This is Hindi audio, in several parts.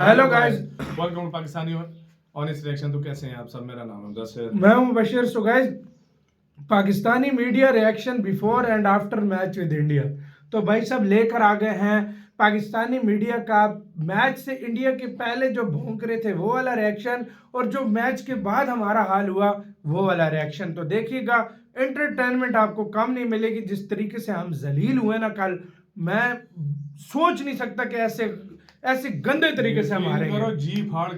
Hello guys, welcome to Pakistani honest reaction. तो कैसे हैं आप सब? मेरा नाम है मुदस्सिर, मैं हूं Bashir. So guys, Pakistani media reaction before and after match with India. तो भाई सब लेकर आ गए हैं पाकिस्तानी मीडिया का मैच से इंडिया के पहले जो भौंक रहे थे वो वाला रिएक्शन, और जो मैच के बाद हमारा हाल हुआ वो वाला रिएक्शन। तो देखिएगा, एंटरटेनमेंट आपको कम नहीं मिलेगी। जिस तरीके से हम जलील हुए ना कल, मैं सोच नहीं सकता कि ऐसे गंदे तरीके से हम हारेंगे। जी फाड़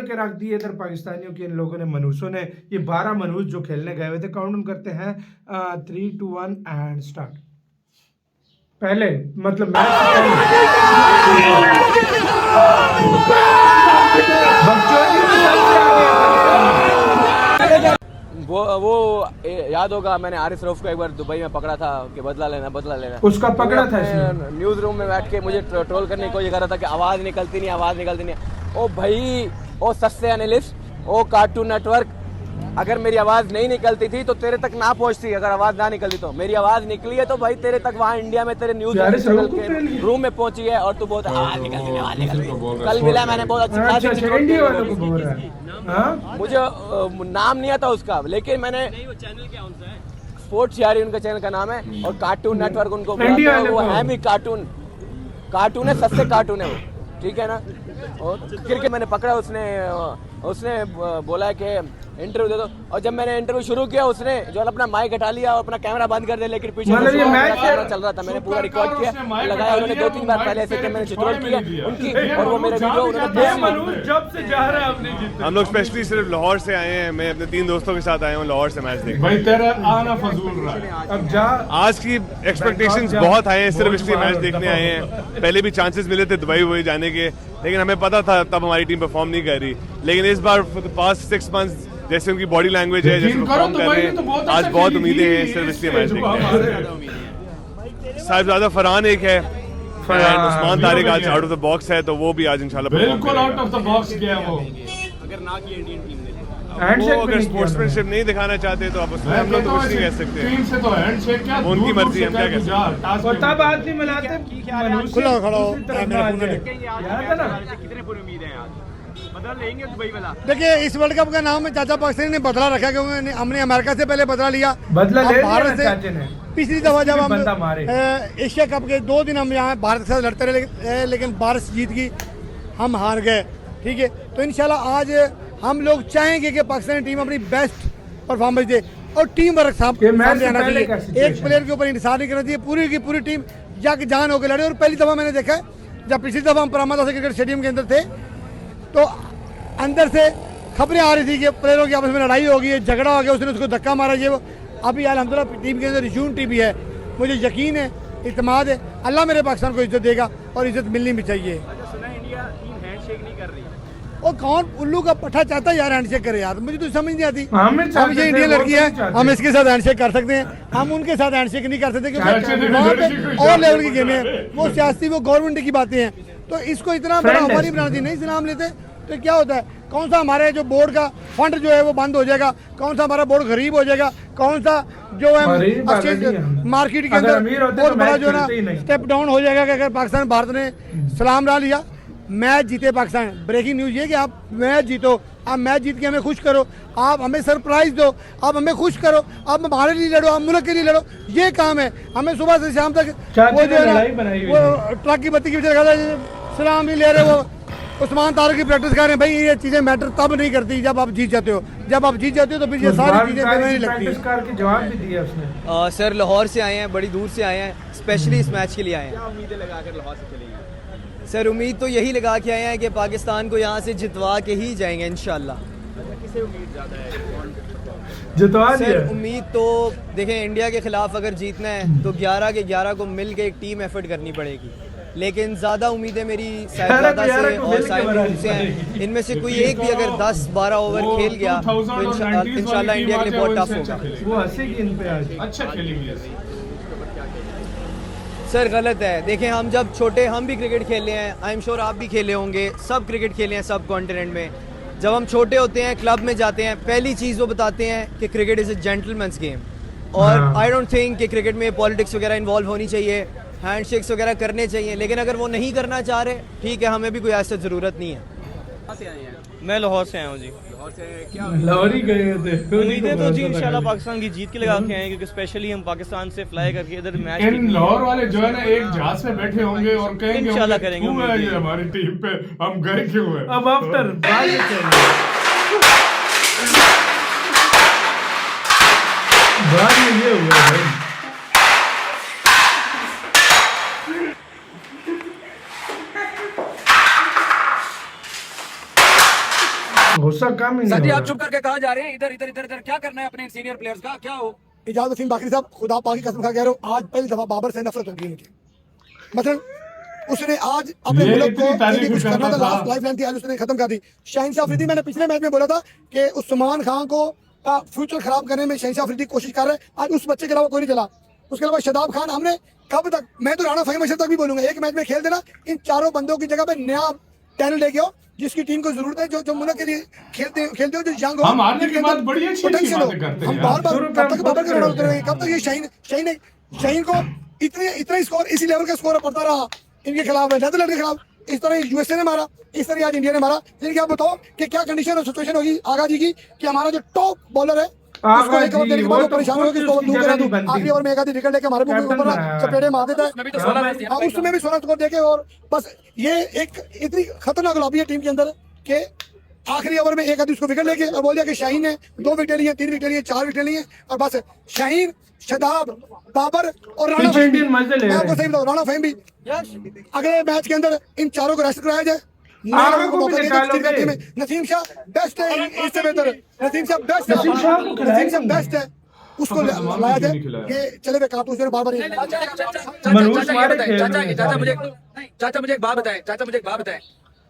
के रख दिए इधर पाकिस्तानियों की इन लोगों ने, मनुष्यों ने। ये 12 मनुष्य जो खेलने गए हुए थे, काउंट डाउन करते हैं 3, 2, 1 एंड स्टार्ट। पहले मतलब मैच वो याद होगा, मैंने आरिफ रऊफ को एक बार दुबई में पकड़ा था कि बदला लेना। उसका पकड़ा था इसने। न्यूज रूम में बैठ के मुझे ट्रोल करने की कोशिश कर रहा था कि आवाज निकलती नहीं। ओ भाई, ओ सस्ते एनालिस्ट, ओ कार्टून नेटवर्क, अगर मेरी आवाज नहीं निकलती थी तो तेरे तक ना पहुंचती। अगर आवाज ना निकलती तो मेरी आवाज निकली है तो भाई तेरे तक वहाँ इंडिया में तेरे न्यूज के रूम में पहुंची है और तू बहुत आवाज निकलती। कल मिला मैंने बहुत अच्छी। मुझे नाम नहीं आता उसका, लेकिन मैंने स्पोर्ट्स यारी उनका चैनल का नाम है, और कार्टून नेटवर्क उनको वो है भी कार्टून है, सस्ते कार्टून है वो, ठीक है ना। और क्रिकेट मैंने पकड़ा, उसने बोला है कि इंटरव्यू दे दो, और जब मैंने इंटरव्यू शुरू किया उसने जो अपना माइक हटा लिया और अपना कैमरा बंद कर दिया, लेकिन पीछे कैमरा चल रहा था। मैंने पूरा रिकॉर्ड किया, लगाया। उन्होंने 2-3 बार पहले ऐसे मैंने चित्रोल किया उनकी, और वो मेरे वीडियो जब से जा रहा है। हम लोग स्पेशली सिर्फ लाहौर से आए हैं। मैं अपने 3 दोस्तों के साथ आया हूँ लाहौर से मैच देखने। भाई तेरा आना फजूल रहा है। अब जा, आज की एक्सपेक्टेशंस बहुत हाई हैं, सिर्फ इसलिए मैच देखने आए हैं। पहले भी चांसेस मिले थे दुबई जाने के, लेकिन हमें पता था तब हमारी टीम परफॉर्म नहीं कर रही। लेकिन इस बार फॉर द पास्ट 6 मंथ्स जैसे उनकी बॉडी लैंग्वेज है, जैसे परफॉर्म कर रहे हैं, आज बहुत उम्मीदें हैं, सिर्फ इसलिए मैच देखने। साहिबजादा फरहान एक है, उस्मान तारिक आज आउट ऑफ द बॉक्स है, तो वो भी आज इंशाल्लाह बिल्कुल आउट ऑफ द बॉक्स गया वो। अगर ना की इंडियन टीम ने वो अगर स्पोर्ट्समैनशिप नहीं दिखाना चाहते तो आप उसमें हम लोग तो कुछ नहीं कह सकते। टीम से तो हैंडशेक क्या, उनकी मर्जी, हम क्या कह सकते। और तब आदमी मिलाते खुला खड़ा हो। कितने पूरी उम्मीद है आज बदल लेंगे दुबई वाला। देखिए, इस वर्ल्ड कप का नाम है चाचा पाकिस्तानी ने बदला रखा, क्योंकि हमने अमेरिका से पहले बदला लिया, भारत से। पिछली दफा जब हम एशिया कप के 2 दिन हम यहाँ भारत के साथ लड़ते रहे, लेकिन भारत जीत गई, हम हार गए, ठीक है। तो इंशाल्लाह आज हम लोग चाहेंगे कि पाकिस्तानी टीम अपनी बेस्ट परफॉर्मेंस दे, और टीम वर्क सामने आना चाहिए। एक प्लेयर के ऊपर इंतजार नहीं करना चाहिए, पूरी की पूरी टीम जाके जान होकर लड़े। और पहली दफा मैंने देखा है, जब पिछली दफा हम परामदा से क्रिकेट स्टेडियम के अंदर थे, तो अंदर से खबरें आ रही थी कि प्लेयरों की आपस में लड़ाई हो गई है, झगड़ा हो गया, उसने उसको धक्का मारा। ये वो अभी अल्हम्दुलिल्लाह टीम के अंदर यूनिटी भी है। मुझे यकीन है, इत्मीनान है, अल्लाह मेरे पाकिस्तान को इज्जत देगा, और इज्जत मिलनी भी चाहिए। और कौन उल्लू का पट्टा चाहता है यार हैंडशेक करे? यार मुझे तो समझ नहीं आती। हम ये इंडियन लड़की है, हम इसके साथ हैंडशेक कर सकते हैं, हम उनके साथ हैंडशेक नहीं कर सकते, क्योंकि वहाँ पे और लेवल की गेमें हैं, वो सियासी, वो गवर्नमेंट की बातें हैं। तो इसको इतना बड़ा हमारी बनाना चाहिए। नहीं सलाम लेते तो क्या होता है? कौन सा हमारे जो बोर्ड का फंड जो है वो बंद हो जाएगा, कौन सा हमारा बोर्ड गरीब हो जाएगा, कौन सा जो है मार्केट के अंदर बहुत बड़ा जो है ना स्टेप डाउन हो जाएगा कि अगर पाकिस्तान भारत ने सलाम ला लिया, मैच जीते पाकिस्तान। ब्रेकिंग न्यूज ये कि आप मैच जीतो, आप मैच जीत के हमें खुश करो, आप हमें सरप्राइज दो, आप हमें खुश करो, आप हमारे लिए लड़ो, आप मुल्क के लिए लड़ो। ये काम है हमें। सुबह से शाम तक वो जो है वो ट्रक की बत्ती के पीछे सलाम नहीं ले रहे, वो उस्मान तारिक की प्रैक्टिस कर रहे हैं। भाई ये चीजें मैटर तब नहीं करती जब आप जीत जाते हो। जब आप जीत जाते हो तो फिर ये सारी चीजें नहीं लगती। जवाब भी दिया उसने। सर लाहौर से आए हैं, बड़ी दूर से आए हैं, स्पेशली इस मैच के लिए आए हैं। क्या उम्मीदें लगाकर लाहौर से चलेंगे? सर उम्मीद तो यही लगा के आए हैं कि पाकिस्तान को यहाँ से जितवा के ही जाएंगे इंशाल्लाह। किसे उम्मीद ज़्यादा है? जितवा सर उम्मीद तो देखें, इंडिया के खिलाफ अगर जीतना है तो 11 के 11 को मिल के एक टीम एफर्ट करनी पड़ेगी, लेकिन ज़्यादा उम्मीदें मेरी साहिबजादा से और साहिब से हैं। इनमें से कोई एक भी अगर 10-12 ओवर खेल गया तो इंशाल्लाह इंडिया के लिए बहुत टफ होगा। वो हंसेगी इन पे आज। अच्छा खेलेंगे सर गलत है। देखें, हम जब छोटे हम भी क्रिकेट खेले हैं, आई एम श्योर आप भी खेले होंगे, सब क्रिकेट खेले हैं सब कॉन्टिनेंट में। जब हम छोटे होते हैं, क्लब में जाते हैं, पहली चीज़ वो बताते हैं कि cricket is a gentleman's game, और आई डोंट थिंक कि क्रिकेट में पॉलिटिक्स वगैरह इन्वॉल्व होनी चाहिए। हैंडशेक्स वगैरह करने चाहिए, लेकिन अगर वो नहीं करना चाह रहे, ठीक है, हमें भी कोई ऐसी ज़रूरत नहीं है। मैं लाहौर से आया हूँ जी। लाहौर ही गए थे। उम्मीदें तो जी इंशाल्लाह पाकिस्तान की जीत के लगा के आए, क्योंकि स्पेशली हम पाकिस्तान से फ्लाई करके इधर मैच इन लाहौर वाले जो है ना एक जहाज पे बैठे होंगे और कहेंगे इंशाल्लाह करेंगे, क्यों है ये हमारी टीम पे, हम गए क्यों है। अब आफ्टर बाद में चलिए, बाद में ये हुआ भाई। गुस्सा कम ही नहीं सर हो आप रहा। चुप करके कहाँ जा रहे हैं? इधर इधर इधर इधर क्या करना है अपने सीनियर प्लेयर्स का? क्या हो? इजाज वसीम बाकरी साहब, खुदा पाक की कसम खा कह रहा हूँ, आज पहली दफा बाबर से नफरत होगी इनकी। मतलब उसने आज अपने ये मुल्क इतनी को तारीफ कुछ करना था, करता था। लास्ट लाइफ लाइन थी, आज उसने खत्म कर दी। शाहीन अफरीदी, मैंने पिछले मैच में बोला था कि उस्मान खान को का फ्यूचर खराब करने में शाहीन अफरीदी कोशिश कर रहे हैं, आज उस बच्चे के अलावा कोई नहीं चला। उसके अलावा शादाब खान, हमने कब तक, मैं तो राणा फहीम अशरफ तक भी बोलूंगा, एक मैच में खेल देना, इन चारों बंदों की जगह पे नया टैलेंट लेके आओ, जिसकी टीम को जरूरत है, जो मुल्क के लिए खेलते हो, जो यंग हो। हम हारने के बाद बड़ी अच्छी potential हो। बातें करते हैं हम यार। बार बार शुरू कब में तक हम बाबर खुद का रोना खेलते उतरेंगे, कब तक ये शाहीन को इतने स्कोर, इसी लेवल का स्कोर पड़ता रहा इनके खिलाफ, नेदरलैंड के खिलाफ, इस तरह यूएसए ने मारा, इस तरह आज इंडिया ने मारा। लेकिन आप बताओ कि क्या कंडीशन और सिचुएशन होगी आगा जी की, कि हमारा जो टॉप बॉलर है उसको एक ओवर देने के बाद वो परेशान हो कि इसको दूर करा दूं, आखिरी ओवर में एक आधी विकेट लेके हमारे मुंह के ऊपर चपेटे मार देता है। उसमें भी 16 स्कोर देके, और बस ये एक इतनी खतरनाक लॉबी है टीम के अंदर कि आखिरी ओवर में एक आधी उसको विकेट लेके और बोल दिया कि शाहीन ने 2 विकेट लिए, 3 विकेट लिए, 4 विकेट लिए, और बस शाहीन, शादाब, बाबर और राणा पीछे फहीम भी, इंडियन मजे ले मैं रहे आपको हैं। सही बताऊं, राणा फहीम भी अगले मैच के अंदर इन चारों को रेस्ट कराया जाए, नए लोगों को मौका दिया जाए करने में। नसीम शाह बेस्ट है, इससे बेहतर है नसीम शाह बेस्ट है, नसीम शाह बेस्ट है, उसको लाया जाए। ये चले गए कारतूस बार बार मनहूस मारे खेल रहे हैं चाचा मुझे सारे। एक बात बताएं।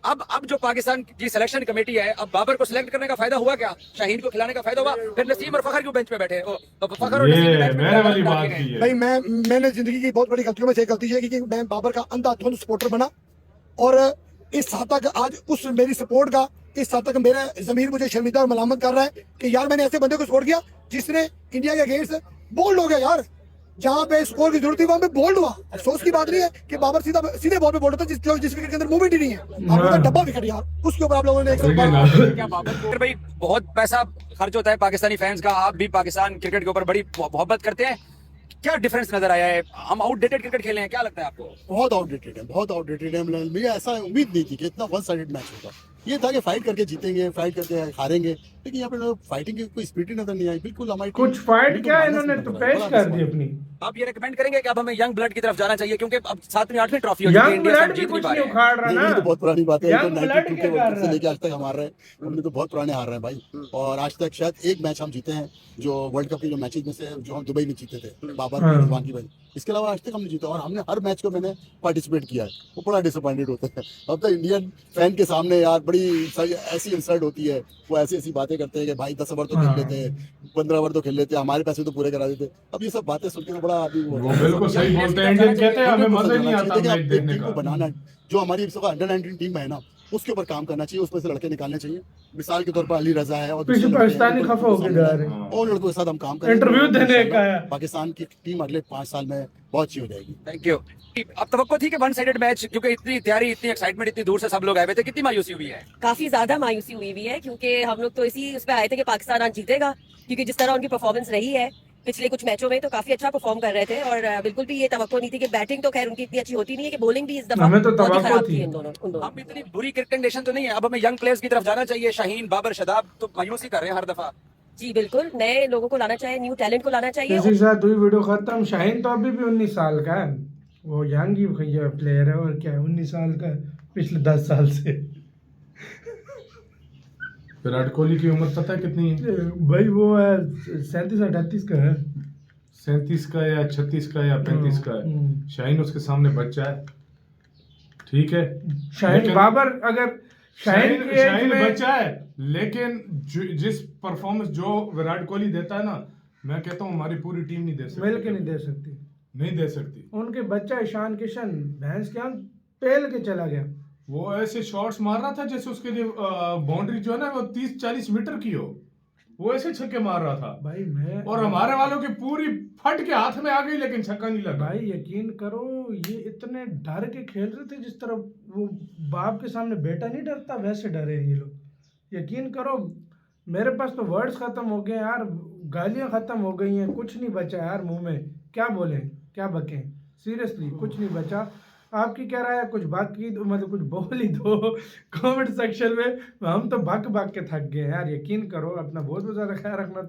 अब जो पाकिस्तान की सिलेक्शन कमेटी है, अब बाबर को सिलेक्ट करने का फायदा हुआ क्या? शाहीन को खिलाने का फायदा हुआ? फिर नसीम और फखर क्यों बेंच पे बैठे? फखर और नसीम ये बेंच पे मेरे वाली डाल बात के की है। भाई मैंने जिंदगी की बहुत बड़ी गलतियों में से एक गलती है कि मैं बाबर का अंधाधुंध सपोर्टर बना, और इस हद तक आज उस मेरी सपोर्ट का, इस हद तक मेरा जमीर मुझे शर्मिंदा और मलामत कर रहा है कि यार मैंने ऐसे बंदे को सपोर्ट किया जिसने इंडिया के अगेंस्ट बोल्ड हो गया। यार जहाँ पे स्कोर की जरूरत थी वहाँ पे बोल्ड हुआ। अफसोस की बात नहीं है कि बाबर सीधे बॉल पे बोल्ड होता है, जिस विकेट के अंदर मूवमेंट ही नहीं है, आपको तो डब्बा विकेट यार, उसके ऊपर आप लोगों ने क्या बाबर भाई बहुत पैसा खर्च होता है पाकिस्तानी फैंस का, आप भी पाकिस्तान क्रिकेट के ऊपर बड़ी मोहब्बत करते हैं, क्या डिफरेंस नजर आया है? हम आउटडेटेड क्रिकेट खेले हैं, क्या लगता है आपको? बहुत आउटडेटेड है, बहुत आउटडेटेड है। मुझे ऐसा उम्मीद नहीं थी कि इतना वन साइडेड मैच होगा। ये था कि फाइट करके जीतेंगे, फाइट करके हारेंगे, लेकिन यहाँ पे फाइटिंग की कोई स्पिरिट ही नजर नहीं आई। बिल्कुल हमारी कुछ फाइट क्या इन्होंने तो पेश कर दी अपनी। आप ये रिकमेंड करेंगे कि अब हमें यंग ब्लड की तरफ जाना चाहिए, क्योंकि अब 7वीं 8वीं ट्रॉफी हो चुकी है, यंग इंडिया ब्लड से भी जीत नहीं कुछ पा नहीं रहे हैं। उखाड़ रहा नहीं, ना। तो बहुत पुरानी बात है। Young blood 92 क्या के कर वक्त से रहा लेके आज तक हम हार रहे हैं। हमने तो बहुत पुराने हार रहे हैं भाई, और आज तक शायद एक मैच हम जीते हैं जो वर्ल्ड कप के जो मैचेस में से, जो हम दुबई में जीते थे बाबर हाँ। रिजवान की भाई। इसके अलावा आज तक हमने जीता, और हमने हर मैच को मैंने पार्टिसिपेट किया है। वो बड़ा डिसअपॉइंटेड होता है। अब तो इंडियन फैन के सामने यार बड़ी ऐसी इंसल्ट होती है, वो ऐसी ऐसी बातें करते हैं कि भाई 10 ओवर तो खेल लेते हैं, 15 ओवर तो खेल लेते हैं, हमारे पैसे तो पूरे करा देते। अब ये सब बातें सुनते हैं बड़ा आदमी वो बिल्कुल सही बोलते हैं। इंडियन कहते हैं हमें मजा नहीं आता मैच देखने टीम को का। बनाना, जो हमारी अंडर 19 टीम है ना, उसके ऊपर काम करना चाहिए, उसमें से लड़के निकालने चाहिए। मिसाल के तौर पर अली रजा है, और पीछे दूसरे लड़के पाकिस्तानी हैं, खफा होके जा रहे हैं। और लड़कों के साथ हम काम करें। इंटरव्यू देने का है। पाकिस्तान की टीम अगले 5 साल में बहुत अच्छी हो जाएगी। Thank you. अब तवक्को थी कि वन साइडेड मैच, क्योंकि इतनी तैयारी, इतनी एक्साइटमेंट, इतनी दूर से सब लोग आए हुए थे, कितनी मायूसी हुई है? काफी ज्यादा मायूसी हुई भी है, क्योंकि हम लोग तो इसी उस पे आए थे कि पाकिस्तान आज जीतेगा, क्योंकि जिस तरह उनकी परफॉर्मेंस रही है पिछले कुछ मैचों में, तो काफी अच्छा परफॉर्म कर रहे थे, और बिल्कुल भी ये तवक्को नहीं थी कि बैटिंग तो खैर उनकी इतनी अच्छी होती नहीं है, कि बॉलिंग भी इस दफा हमें तो बहुत ही तवक्को खराब थी। थी उन दोनों। अब इतनी बुरी क्रिकेट कंडीशन तो नहीं है, अब हमें यंग प्लेयर्स की तरफ जाना चाहिए। शाहीन, बाबर, शादाब तो मायूसी कर रहे हैं हर दफा। जी बिल्कुल, नए लोगों को लाना चाहिए, न्यू टैलेंट को लाना चाहिए। इसी साथ हुई वीडियो खत्म। शाहीन तो अभी भी 19 साल का है, वो यंग ही प्लेयर है, और क्या है 19 साल का पिछले 10 साल से। विराट कोहली की उम्र पता है कितनी है? भाई वो है 37-38 का है। 37 का या 36 का या 35 का है। शाहीन उसके सामने बच्चा है, ठीक है। शाहीन लेकिन- बाबर, अगर शाहीन की एज शाहीन में बच्चा है, लेकिन जिस परफॉर्मेंस जो विराट कोहली देता है ना, मैं कहता हूँ हमारी पूरी टीम नहीं दे सकती। मिल के नहीं दे सकती, नहीं दे सकती। उनके बच्चा ईशान किशन भैंस के आंख पेल के चला गया। वो ऐसे शॉट्स मार रहा था जैसे उसके लिए बाउंड्री जो है ना वो 30-40 मीटर की हो। वो ऐसे छक्के मार रहा था भाई मैं और हमारे वालों की पूरी फट के हाथ में आ गई लेकिन छक्का नहीं लगा। भाई यकीन करो ये इतने डर के खेल रहे थे जिस तरह वो बाप के सामने बेटा नहीं डरता वैसे डरे हैं ये लोग। यकीन करो मेरे पास तो वर्ड्स खत्म हो गए यार, गालियां खत्म हो गई हैं, कुछ नहीं बचा यार मुंह में, क्या बोलें क्या बकें, सीरियसली कुछ नहीं बचा। आपकी क्या राय है, कुछ बात की दो, मतलब कुछ बोल ही दो कमेंट सेक्शन में। हम तो भाग भाग के थक गए यार, यकीन करो। अपना बहुत ज़्यादा ख्याल रखना।